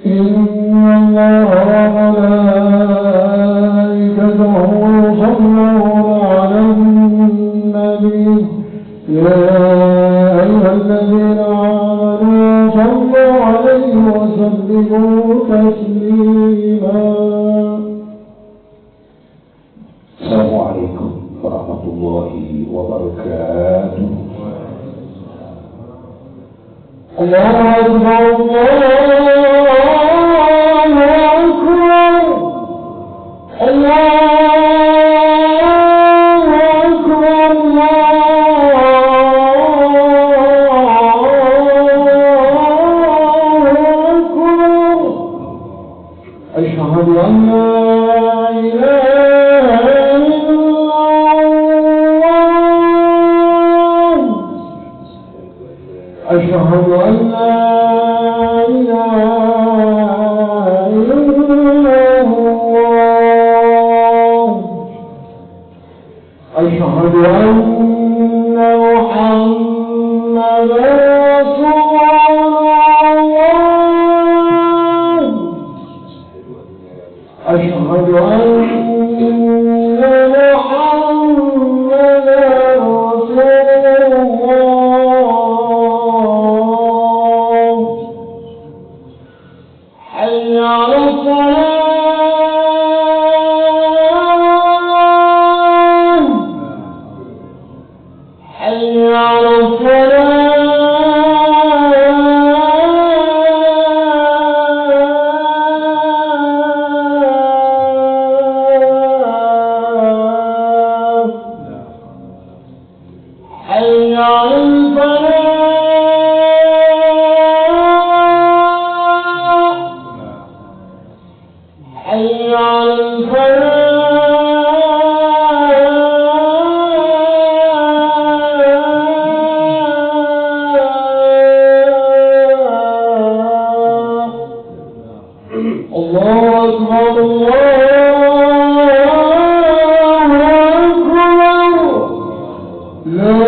إن الله وملائكته يصلون على النبي يا أيها الذين آمنوا صلوا عليه وسلموا تسليما. السلام عليكم ورحمة الله وبركاته. الله أكبر الله أكبر الله أكبر الله أكبر. أشهد أن لا إله إلا الله. أشهد أن لا إله إلا الله. أشهد أن محمدا رسول الله. أشهد أن محمدا رسول الله. حي على الصلاة. حي على الصلاة. حي على الفلاح. حي على الفلاح. الله أكبر الله أكبر. لا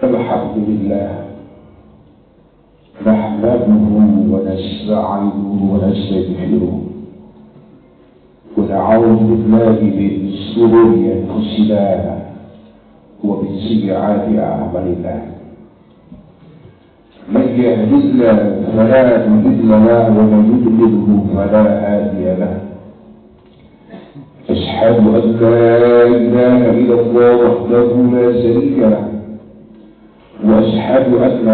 الحمد لله نحمده ونستعينه ونستغفره ونعوذ بالله من شرور أنفسنا ومن سيئات أعمالنا. من يهد الله فلا مضل له ومن يضلله فلا هادي له. أشهد أن لا إله إلا الله وحده لا شريك له وأشهد أن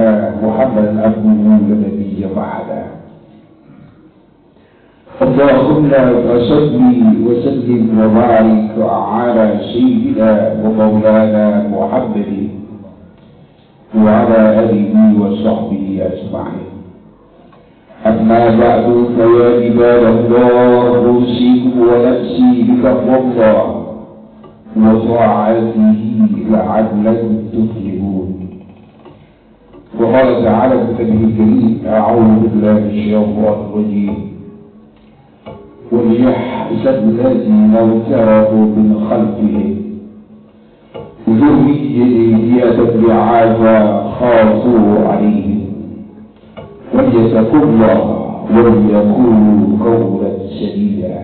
محمدا عبده ونبيه بعده. اللهم صل وسلم وبارك على سيدنا ومولانا محمد وعلى آله وصحبه أجمعين. أما بعد فيا عباد الله أوصيكم ونفسي بتقوى الله وطاعته لعلكم تفلحون. وقال تعالى في كتابه الكريم: أعوذ بالله من الشيطان الرجيم. وليحسب الذين اغترفوا من خلفهم ذرية ضعافا خافوا عليهم وليتقوا الله وليقولوا قولا سديدا.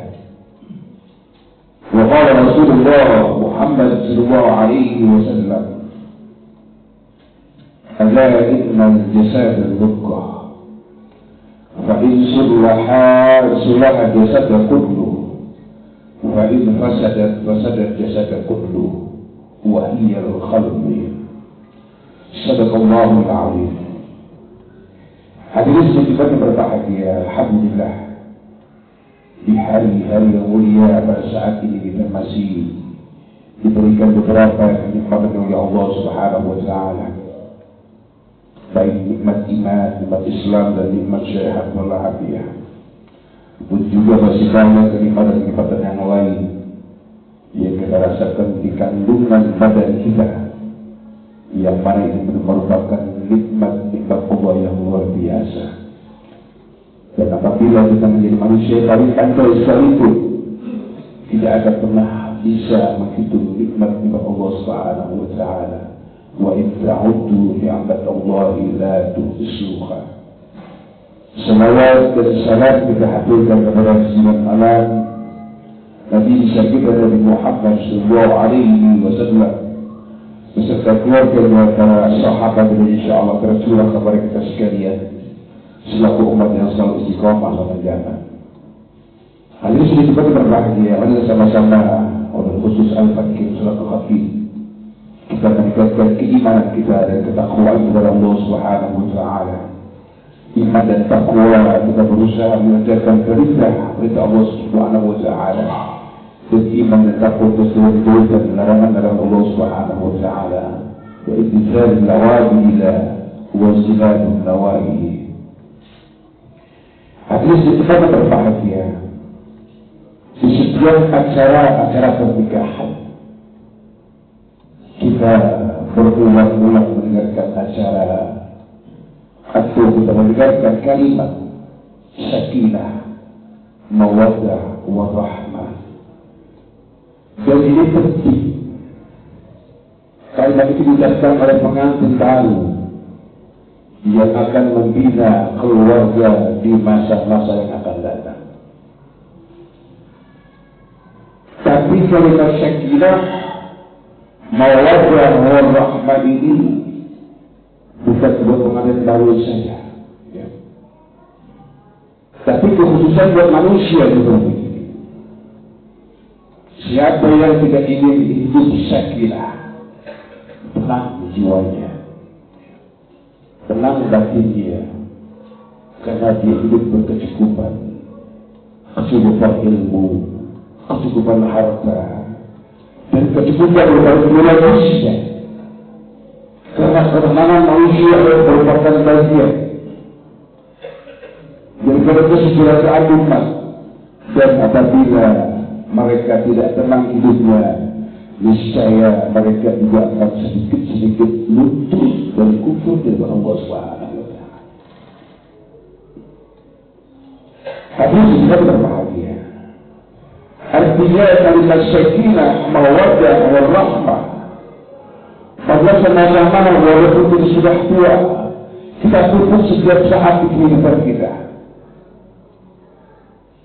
وقال رسول الله محمد صلى الله عليه وسلم: ألا إن الجسد مضغة فإن صلح الجسد كله وإن فسدت فسد الجسد كله وهي القلب. صدق الله العظيم. Hadirin sekalian berbahagia, alhamdulillah, di hari-hari yang mulia pada saat ini kita masih diberikan beberapa nikmat oleh Allah Subhanahu wa taala. Baik nikmat iman, nikmat Islam dan nikmat sehat walafiat. Pun juga masih banyak kenikmatan-kenikmatan yang lain yang kita rasakan di kandungan badan kita, yang mana ini merupakan nikmat Allah yang luar biasa. Dan apabila kita menjadi manusia yang paling pandai sekalipun, tidak akan pernah bisa menghitung nikmat Allah Subhanahu wa Ta'ala. Wa in ta'uddu ni'mat Allah la tuhsuha. Salawat dan salam kita haturkan kepada Rasulullah alam Nabi besar kita Nabi Muhammad sallallahu alaihi wasallam beserta keluarga dan para sahabat dan insyaallah tercurah kepada kita sekalian selaku umat yang selalu istiqomah dalam jalan. Hal ini sudah kita berbahagia, mari sama-sama oleh khusus Al-Fakir Surat Al-Khafif kita meningkatkan keimanan kita dan ketakwaan kepada Allah Subhanahu wa Ta'ala. Iman dan takwa kita berusaha mengajarkan perintah Allah Subhanahu wa Ta'ala, dan iman dan takwa tersebut dan larangan Allah Subhanahu wa Ta'ala, wa imtithal nawahihi wa ijtinab nawahihi. Hadis kita berbahagia di setiap acara pernikahan. Kita berulang-ulang mendengarkan acara atau kita mendengarkan kalimat sakinah, mawaddah, warahmah. Dan ini penting. Kalimat itu diucapkan oleh pengantin baru yang akan membina keluarga di masa-masa yang akan datang. Tapi kalimat sakinah, mawaddah, warahmah ini bukan buat pengantin baru saja, ya. Tapi kekhususan buat manusia juga. Siapa yang tidak ingin hidup sakinah, tenang jiwanya, tenang batinnya, karena dia hidup berkecukupan, kecukupan ilmu, kecukupan harta, dan kecukupan biologisnya. Karena ketenangan manusia merupakan bagian daripada kesejahteraan umat. Dan apabila mereka tidak tenang hidupnya, niscaya mereka juga akan sedikit-sedikit luntur dan kufur kepada Allah Subhanahu wa Ta'ala. Hadis juga berbahagia. Artinya kalimat sakinah, mawaddah, warahmah. Pada sama-sama walaupun kita sudah tua, kita pupuk setiap saat di kehidupan kita.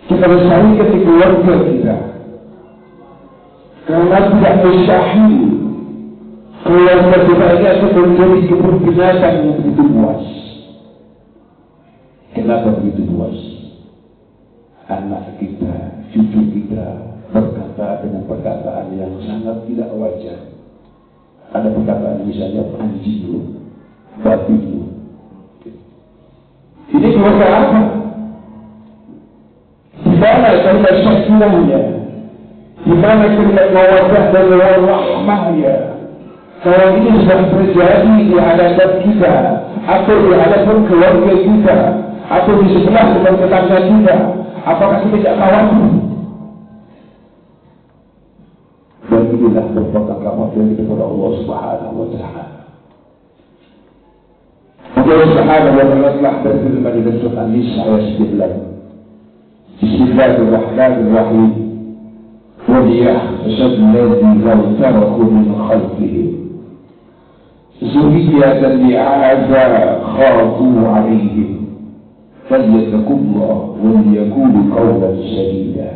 Kita bersama di keluarga kita. Karena tidak mustahil keluarga kita ini akan menjadi kebun binatang yang begitu luas. Kenapa begitu luas? Anak kita, cucu kita berkata dengan perkataan yang sangat tidak wajar. Ada perkataan misalnya anjing lu, babi lu. Ini keluarga apa? Di mana kalimat sakinahnya? Di mana kalimat mawaddah dan warahmahnya? Kalau ini sudah terjadi di hadapan kita, atau di hadapan keluarga kita, atau di sebelah tetangga kita, apakah kita tidak khawatir? Dan inilah merupakan kabar dari kepada Allah Subhanahu wa Ta'ala. Allah Subhanahu wa Ta'ala telah berfirman di dalam surah An-Nisa ayat 9. Bismillahirrahmanirrahim. وَلْيَحْذَرِ الَّذِينَ لَوْ تَرَكُوا مِنْ خَلْفِهِمْ ذُرِّيَّةً ضِعَافًا خَافُوا عَلَيْهِمْ فَلْيَتَّقُوا اللَّهَ وَلْيَقُولُوا قَوْلًا سَدِيدًا.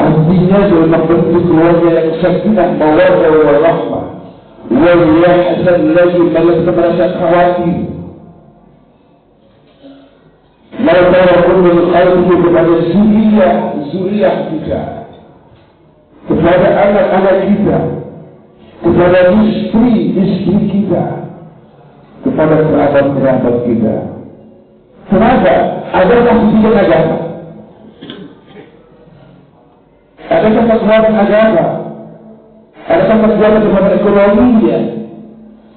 Artinya dalam bentuk keluarga yang sakinah, mawaddah, warahmah. وَلْيَحْذَرِ الَّذِينَ mereka merasa khawatir. Lalu tarakun min khalfihi kepada zuriyah kita, kepada anak-anak kita, kepada istri kita, kepada kerabat-kerabat kita. Kenapa? Adakah tujuan agama? Adakah tujuan agama? Adakah tujuan kepada ekonominya?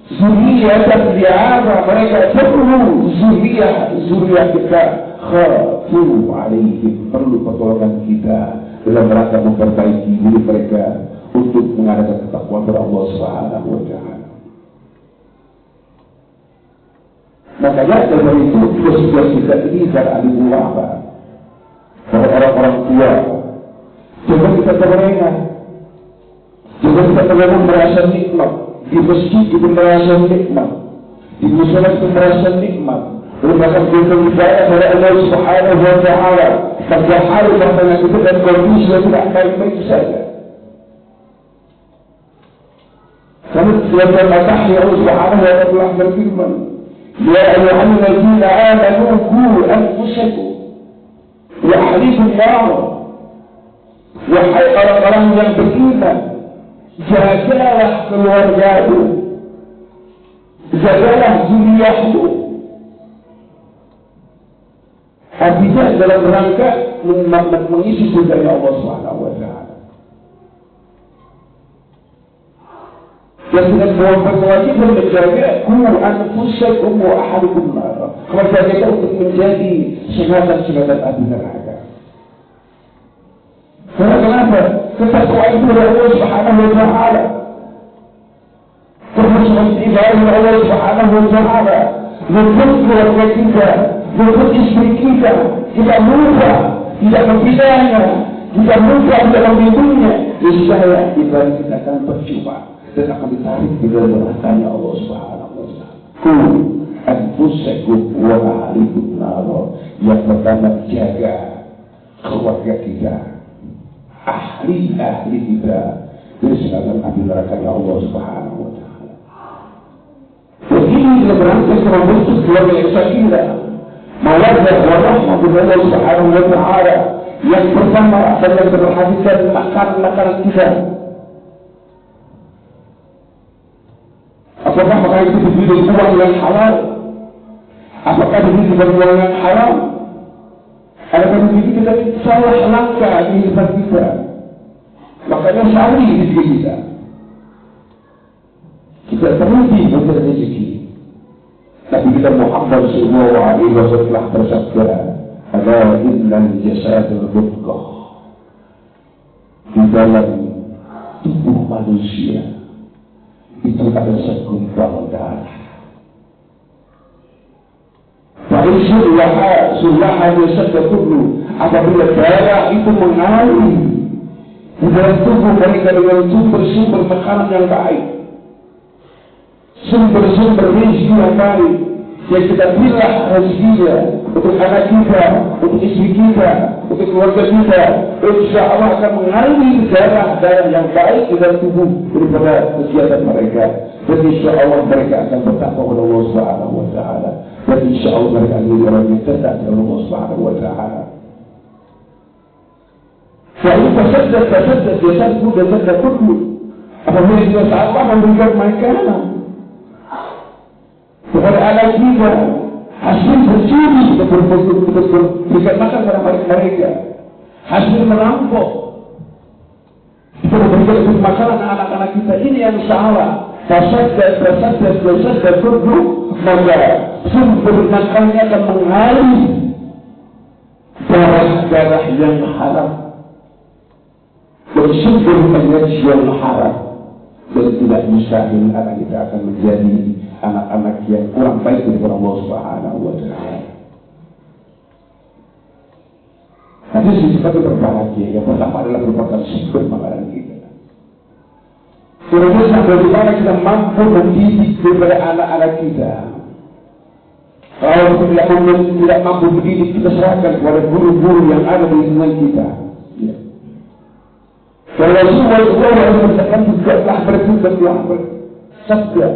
Zuriyah dan biara mereka perlu zuriyah kita khafu alaihim, perlu pertolongan kita dalam rangka memperbaiki diri mereka untuk mengadakan ketakwaan kepada Allah Subhanahu wa Ta'ala. Makanya dari itu tugas kita ini para ahli ulama, para orang-orang tua, coba kita terlena, coba kita terlena merasa nikmat di masjid, kita merasa nikmat di musola, kita merasa nikmat merupakan bentuk ibadah dari Allah Subhanahu wa Ta'ala. Pada hari bahkan kita dan kondisi yang tidak baik-baik saja. Karena setiap matahari Allah Subhanahu wa Ta'ala telah berfirman, ya ayyuhalladzina amanu qu anfusakum wa ahlikum nar. Wahai orang-orang yang beriman, jagalah keluargamu, jagalah zuriyahmu. Artinya dalam rangka mengisi surga Allah Subhanahu wa Ta'ala. Dan dengan kewajiban menjaga anfusakum wa ahlikum nar. Kewajiban kita untuk menjadi sengatan-sengatan api neraka. Karena kenapa? Ketakwaan itu dari Allah Subhanahu wa Ta'ala. Kehususan ibadah Allah Subhanahu wa Ta'ala. Untuk keluarga kita, untuk istri kita, tidak lupa, tidak membinanya, tidak lupa dalam hidupnya. Niscaya ibadah kita akan percuma dan akan ditarik di dalam nerakanya Allah Subhanahu wa Ta'ala. Anfusakum wa ahlikum nar. Yang pertama, jaga keluarga kita, ahli kita dari segala api nerakanya Allah Subhanahu wa Ta'ala. Begini dalam rangka membentuk keluarga yang sakinah, mawaddah wa rahmah dari Allah Subhanahu wa Ta'ala. Yang pertama adalah memperhatikan makanan kita. Apakah makanan itu dibeli dengan uang yang halal? Apakah dibeli dengan uang yang haram? Adakah dibeli kita salah langkah di hidup kita? Makanya sawi di diri kita. Kita terhenti mencari rezeki. Nabi kita Muhammad sallallahu alaihi wasallam telah bersabda, "Ala innal jasadul mudghah." Di dalam tubuh manusia itu ada segumpal darah. Baik sulah jasad tubuh, apabila darah itu mengalir di dalam tubuh mereka dengan sumber-sumber makanan yang baik, sumber-sumber rezeki yang baik, yang kita pilih rezekinya untuk anak kita, untuk istri kita, untuk keluarga kita, insya Allah akan mengalir darah-darah yang baik di dalam tubuh daripada kegiatan mereka. Dan insya Allah mereka akan bertakwa kepada Allah Subhanahu wa Ta'ala. Dan insya Allah mereka akan menjadi orang yang taat kepada Allah Subhanahu wa Ta'ala. Kalau tasaddaq jasadku dan tasaddaq kullu. Apabila dia Allah memberikan makanan kepada anak kita, hasil bercuri berikan makan kepada mereka, hasil merampok kita memberikan makanan anak-anak kita, ini yang salah. Tasaddaq kullu, maka sumber makannya akan mengalir darah-darah yang haram dan sumber energi yang haram. Dan tidak mustahil anak kita akan menjadi anak-anak yang kurang baik dari Allah Subhanahu wa Ta'ala. Hadis disebut berbahagia. Yang pertama adalah merupakan sumber makanan kita. Kemudian sampai di mana kita mampu mendidik daripada anak-anak kita. Kalau kita tidak mampu mendidik, kita serahkan kepada guru-guru yang ada di lingkungan kita. Ya. Kalau semua yang bersama juga telah bersabda,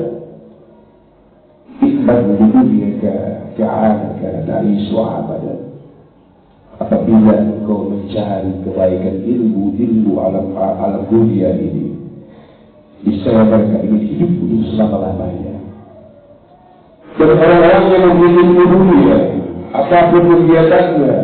"Ikhbar di dunia ka'anaka ta'isu abadan." Apabila engkau mencari kebaikan ilmu alam dunia ini, niscaya mereka ingin hidup selama-lamanya. Dan orang-orang yang memiliki ilmu dunia, apapun kegiatannya,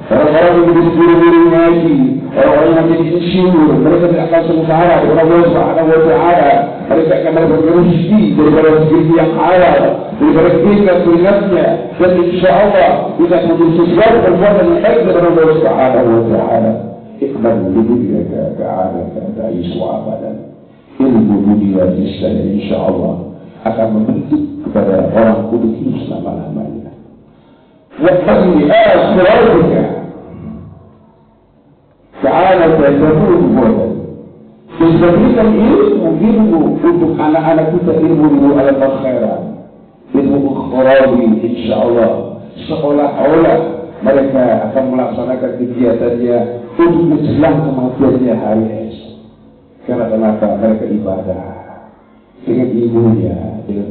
orang-orang yang menjadi guru-guru ngaji, orang-orang yang menjadi insinyur, mereka tidak akan sengsara dengan Allah Subhanahu wa Ta'ala. Mereka akan mendapatkan rezeki daripada rezeki yang halal, daripada keringatnya, dan insya Allah bisa menjadi sesuatu perbuatan yang baik daripada Allah Subhanahu wa Ta'ala. Iqbal dunia keadaan ta'is wa abadan. Ilmu dunia insya Allah akan membentuk kepada orang kudus hidup selama-lamanya. Waqti akhiratika ta'ala ta'zabun buatan. Disebutkan ilmu untuk anak-anak kita, ilmu alam akhirat, ilmu ukhrawi insya Allah. Seolah-olah mereka akan melaksanakan kegiatannya untuk menjelang kematiannya hari esok. Karena kenapa? Mereka ibadah dengan ilmunya, dengan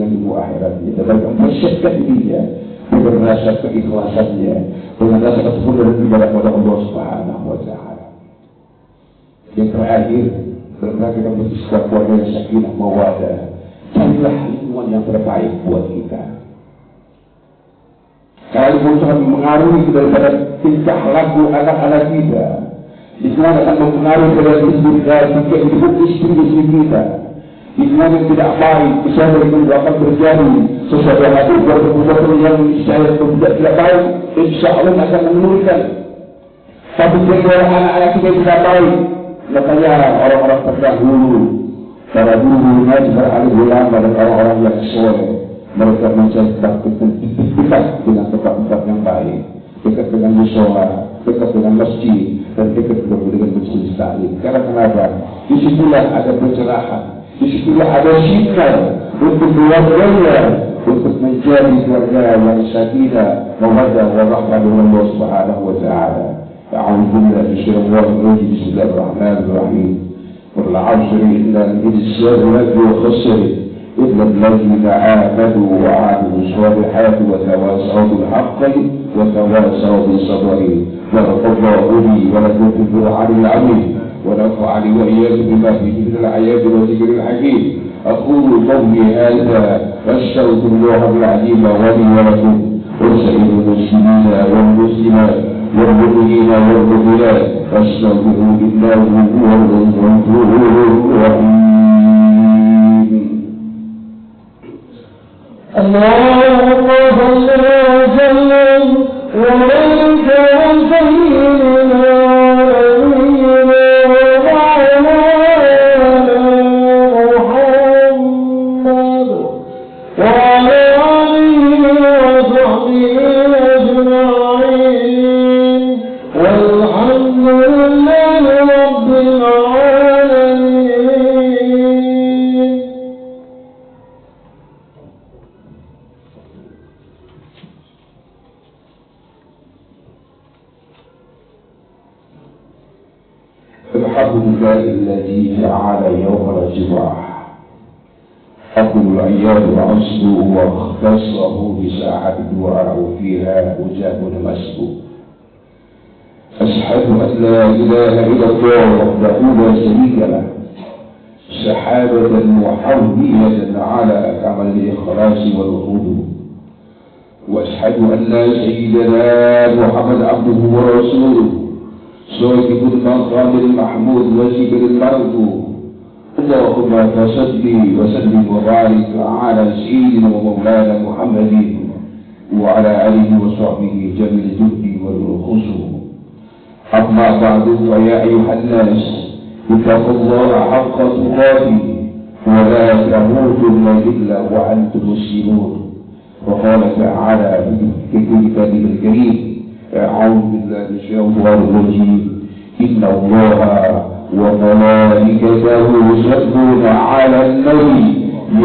ilmu akhiratnya, dan mereka mempersiapkan dirinya dengan rasa keikhlasannya, dengan rasa ketulusan ibadah kepada Allah Subhanahu wa Ta'ala. Yang terakhir, mereka bersikap keluarga yang sakinah mawaddah. Carilah lingkungan yang terbaik buat kita. Kalau sangat mengaruhi daripada tingkah laku anak-anak kita, lingkungan akan mempengaruhi pada istri kita. Lingkungan yang tidak baik, misalnya itu akan terjadi sesuatu yang saya tidak baik, insya Allah akan menurunkan. Tapi jika anak-anak kita tidak baik, makanya orang-orang terdahulu, para guru-gurunya juga alim ulama dan orang-orang yang soleh, mereka mencari dekat dengan tempat-tempat yang baik, dekat dengan mushola, dekat dengan masjid, dan dekat dengan masjid taklim. Karena kenapa? Disitulah ada pencerahan, disitulah ada sinar untuk keluarganya, untuk menjadi keluarga yang sakinah, mawaddah, warahmah dengan Allah Subhanahu wa Ta'ala. A'udzubillahi minasyaitonir rajim. Bismillahirrahmanirrahim. Wal 'asri innal insana lafi khusr illa alladhina amanu wa 'amilus solihati wa tawasaw bil haqqi wa tawasaw bis sabri. Barakallahu li wa lakum fil Qur'anil 'azim wa nafa'ani wa iyyakum bima fihi min al-ayati wa dhikril hakim. Aqulu qawli hadha wastaghfirullaha al-'azim wa li wa lakum wa sa'iril muslimina wal muslimat والمؤمنين والمؤمنات فاستغفروا إنه هو الغفور الرحيم. اللهم صل وسلم وبارك على سيدنا ونبينا محمد وعلى آله وصحبه أجمعين. والحمد لله رب العالمين. الحمد لله الذي جعل يوم الجمعة أفضل الأيام وأصله واختصه بساعة الدعاء فيها أجاب مسبوق. أشهد أن لا إله إلا الله وحده لا شريك له شهادة محمية على كمال الإخلاص والخضوع. وأشهد أن سيدنا محمد عبده ورسوله صاحب المقام المحمود وذكر المرجو. اللهم صل وسلم وبارك على سيدنا ومولانا محمد وعلى آله وصحبه جميل الجهد والخشوع. أما بعد فيا أيها الناس اتقوا الله حق تقاته ولا تموتن إلا وأنتم مسلمون. وقال تعالى في كتابه الكريم: أعوذ بالله من الشيطان الرجيم. إن الله وملائكته يصلون على النبي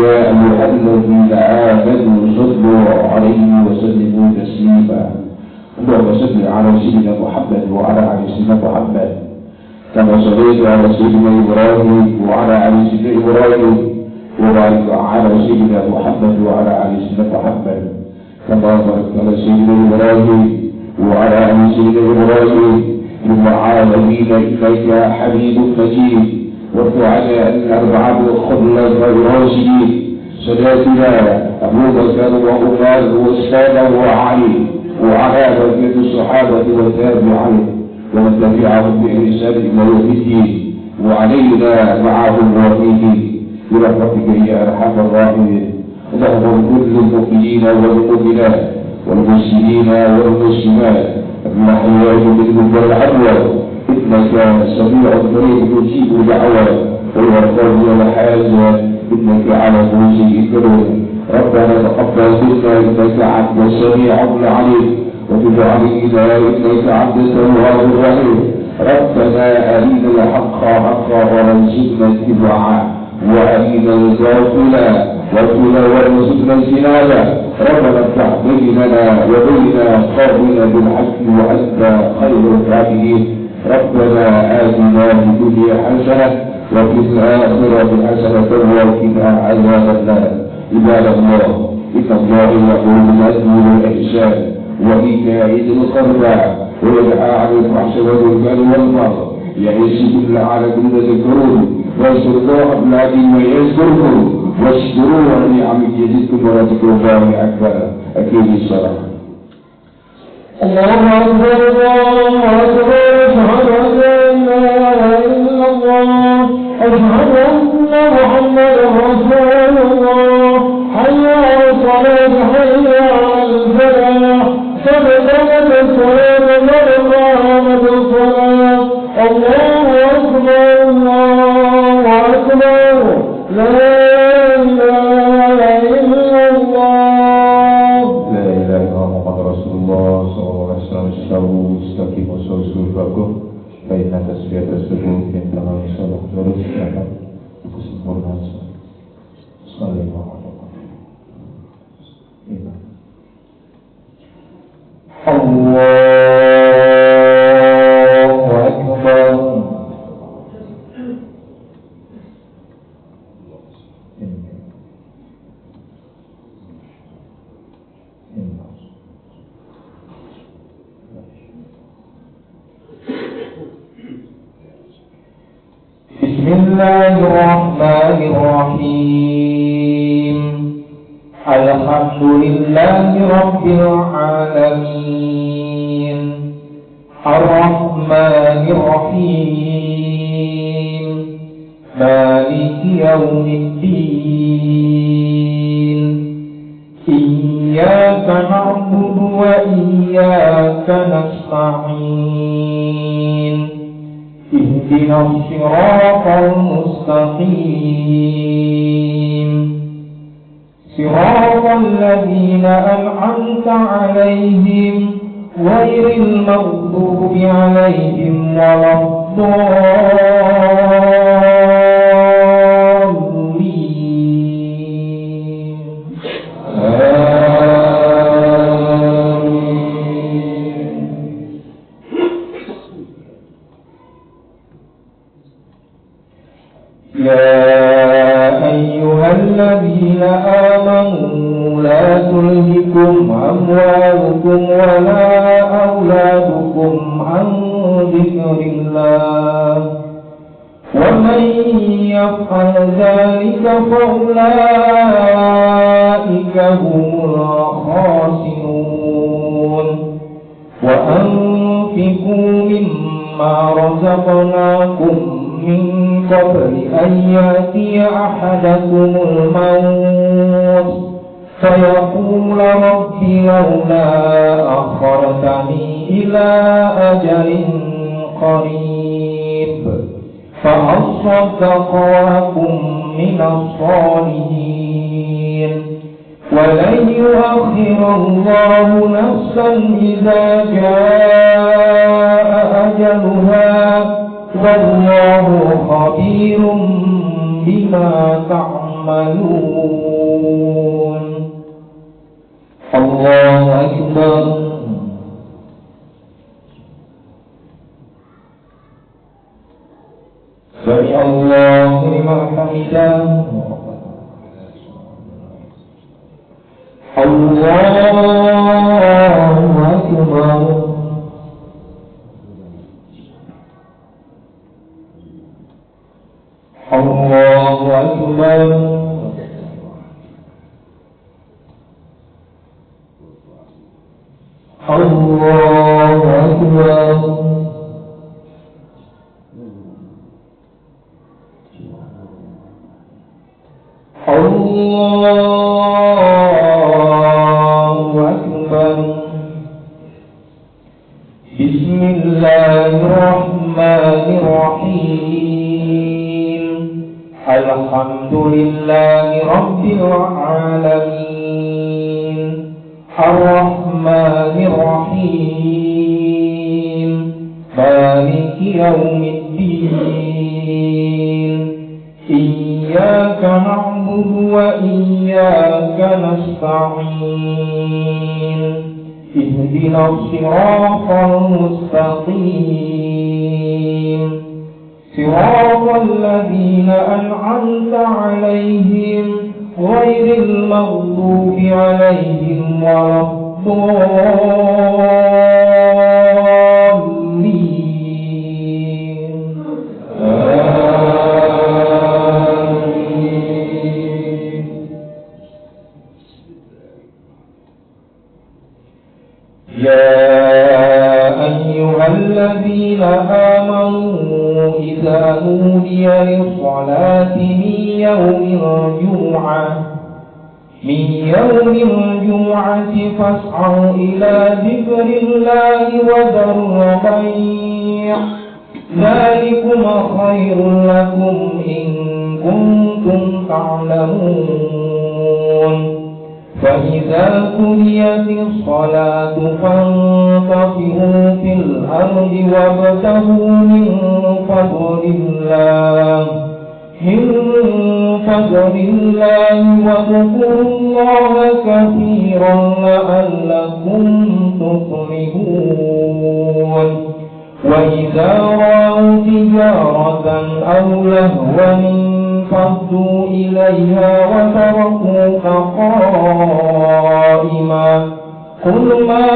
يا أيها الذين آمنوا صلوا عليه وسلموا تسليما. اللهم صل على سيدنا محمد وعلى آل سيدنا محمد كما صليت على سيدنا إبراهيم وعلى آل سيدنا إبراهيم وبارك على سيدنا محمد وعلى آل سيدنا محمد كما باركت على سيدنا إبراهيم وعلى آل سيدنا إبراهيم في العالمين إنك حميد مجيد. وارض عن الأربعة الخلفاء الراشدين ساداتنا أبو بكر وعمر وعثمان وعلي وعلى بقية الصحابة والتابعين ومن تبعهم بإحسان إلى يوم الدين وعلينا معهم وفيهم برحمتك يا أرحم الراحمين. اللهم اغفر للمؤمنين والمؤمنات والمسلمين والمسلمات الأحياء منهم والأموات إنك سميع قريب يجيب دعوة ويرفض الحاجة إنك على كل شيء قدير ربنا تقبل منا إنك أنت السميع العليم وتب علينا إنك أنت التواب الرحيم ربنا أرنا الحق حقا وارزقنا اتباعه وأرنا الباطل باطلا وارزقنا اجتنابه ربنا افتح بيننا وبين قومنا بالحق وأنت خير الفاتحين ربنا آتنا في الدنيا حسنة وفي الآخرة حسنة وقنا عذاب النار عباد الله إن الله يأمر بالعدل والإحسان وإيتاء ذي القربى وينهى عن الفحشاء والمنكر والبغي يعظكم لعلكم تذكرون واذكروا الله العظيم يذكركم واشكروه على نعمه يزدكم ولذكر الله أكبر أكيد الصلاة الله أكبر الله أكبر أشهد أن لا إله إلا الله أشهد أن محمدا رسول الله حي على الصلاة حي على الفلاح قد قامت الصلاة قد قامت الصلاة الله أكبر الله أكبر لا إله إلا الله لا إله إلا الله محمد رسول الله صلى الله عليه وسلم استقيم وسوسوا الفقه فإن تسبيح السجود من تمام الصلاة ورد كما تسمعون صلى الله عليه وسلم الله أكبر بسم الله الرحمن الرحيم الحمد لله رب العالمين الرحمن الرحيم مالك يوم الدين إياك نعبد وإياك نستعين اهدنا الصراط المستقيم صراط الذين أنعمت عليهم غير المغضوب عليهم ولا الضالين يا أيها الذين آمنوا لا تلهكم أموالكم ولا أولادكم عن ذكر الله ومن يفعل ذلك فأولئك هم الخاسرون وأنفقوا مما رزقناكم من قبل أن يأتي أحدكم الموت فيقول رب لولا أخرتني إلى أجل قريب فأصدق وأكن من الصالحين ولن يؤخر الله نفسا إذا جاء أجلها والله خبير بما تعملون الله أكبر سمع الله لمن حمده الله أكبر الله أكبر الله أكبر الله أكبر بسم الله الرحمن Alhamdulillahi Rabbil Alamin Ar-Rahmanir Rahim Maliki Yawmiddin Iyyaka na'budu wa iyyaka nasta'in Ihdinas siratal mustaqim Siratal ladzina an'amta 'alaihim ghairil maghdubi 'alaihim waladdallin. الذين آمنوا إذا نودي للصلاة من يوم الجمعة فاسعوا إلى ذكر الله وذروا البيع ذلكم خير لكم إن كنتم تعلمون فإذا قضيت الصلاة فانتشروا في الأرض وابتغوا من فضل الله واذكروا الله كثيرا لعلكم تفلحون وإذا رأوا تجارة أو لهوا انفضوا إليها وتركوك قائما قل ما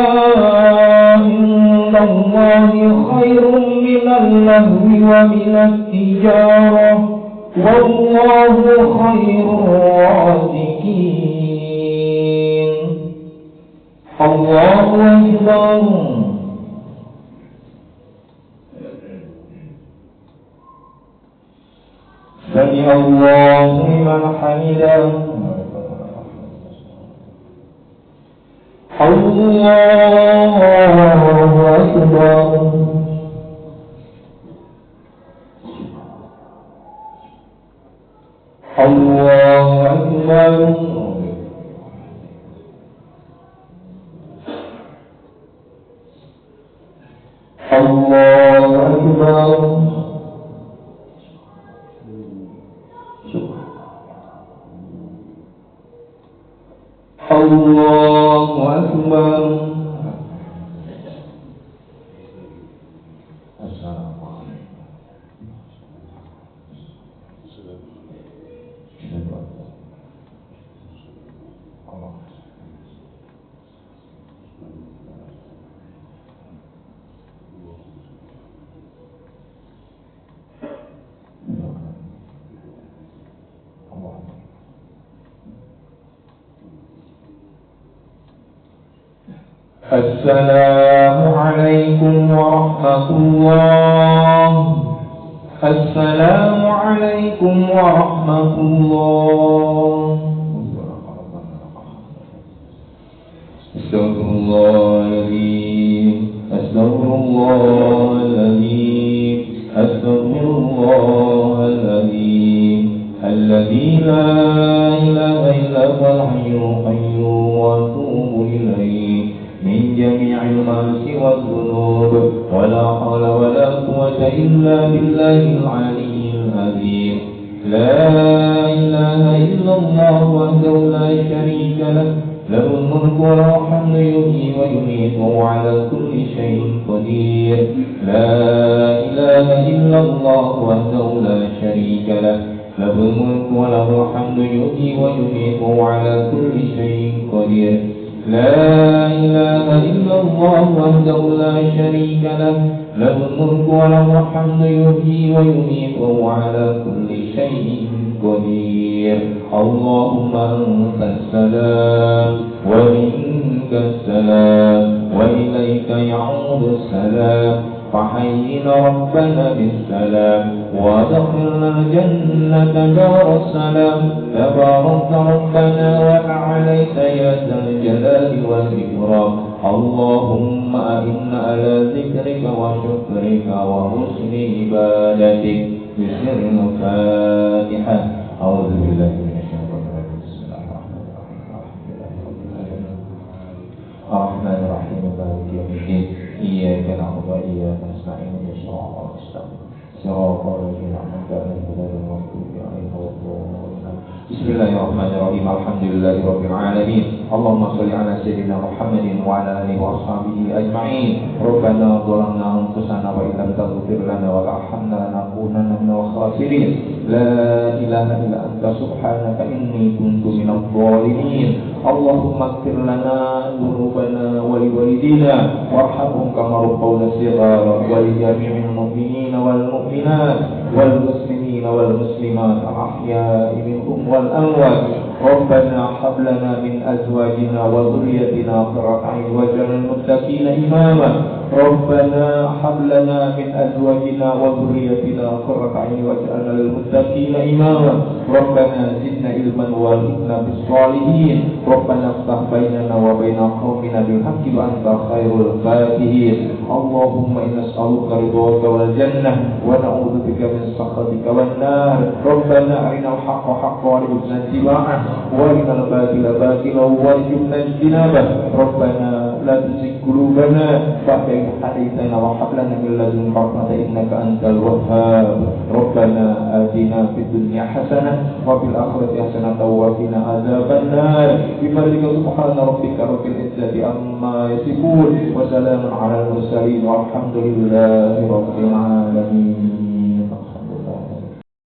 عند الله خير من اللهو ومن التجارة والله خير الرازقين. الله أكبر. سمع الله لمن حمده. الله أكبر. الله أكبر. الله أكبر. الله أكبر. السلام عليكم ورحمة الله. السلام عليكم ورحمة الله. أستغفر الله العظيم. أستغفر الله العظيم. أستغفر الله العظيم الذي لا إله إلا هو الحي القيوم وأتوب إليه من جميع المعاصي والذنوب ولا حول ولا قوة إلا بالله العلي العظيم. لا إله إلا الله وحده لا شريك له له الملك وله الحمد يحيي ويميت وهو على كل شيء قدير. لا إله إلا الله وحده لا شريك له له الملك وله الحمد يحيي ويميت وهو على كل شيء قدير. لا إله إلا الله وحده لا شريك له له الملك وله الحمد يحيي ويميت وهو على كل شيء قدير. اللهم أنت السلام ومنك السلام وإليك يعود السلام فحينا ربنا بالسلام وادخلنا الجنة دار السلام. تبارك ربنا وتعاليت يا ذا الجلال والإكرام. اللهم أئنا على ذكرك وشكرك وحسن عبادتك. بسر الفاتحة. إياك نعبد وإياك نستعين صراط المستقيم صراط الذين أنعمت عليهم غير المغضوب عليهم ولا الضالين. بسم الله الرحمن الرحيم. الحمد لله رب العالمين. اللهم صل على سيدنا محمد وعلى آله وأصحابه أجمعين. ربنا ظلمنا أنفسنا وإن لم تغفر لنا وترحمنا لنكونن من الخاسرين. لا إله إلا أنت سبحانك إني كنت من الظالمين. اللهم اغفر لنا ذنوبنا ولوالدينا وارحمهم كما ربونا صغارا ولجميع المؤمنين والمؤمنات والمسلمين والمسلمات الأحياء منهم والأموات. ربنا هب لنا من أزواجنا وذريتنا قرة أعين واجعلنا للمتقين إماما. ربنا هب لنا من أزواجنا وذريتنا قرة أعين واجعلنا للمتقين إماما. ربنا زدنا علما وارزقنا بالصالحين. ربنا افتح بيننا وبين قومنا بالحق وأنت خير الفاتحين. اللهم إنا نسألك رضاك والجنة ونعوذ بك من سخطك والنار. ربنا أرنا الحق حقا وارزقنا اتباعه وارنا الباطل باطلا وارزقنا اجتنابه. ربنا لا تزغ قلوبنا بعد إذ هديتنا وهب لنا من لدنك رحمة إنك أنت الوهاب. ربنا آتنا في الدنيا حسنة وفي الآخرة حسنة وقنا عذاب النار. بفضلك سبحان ربك رب العزة عما يصفون وسلام على المرسلين والحمد لله رب العالمين.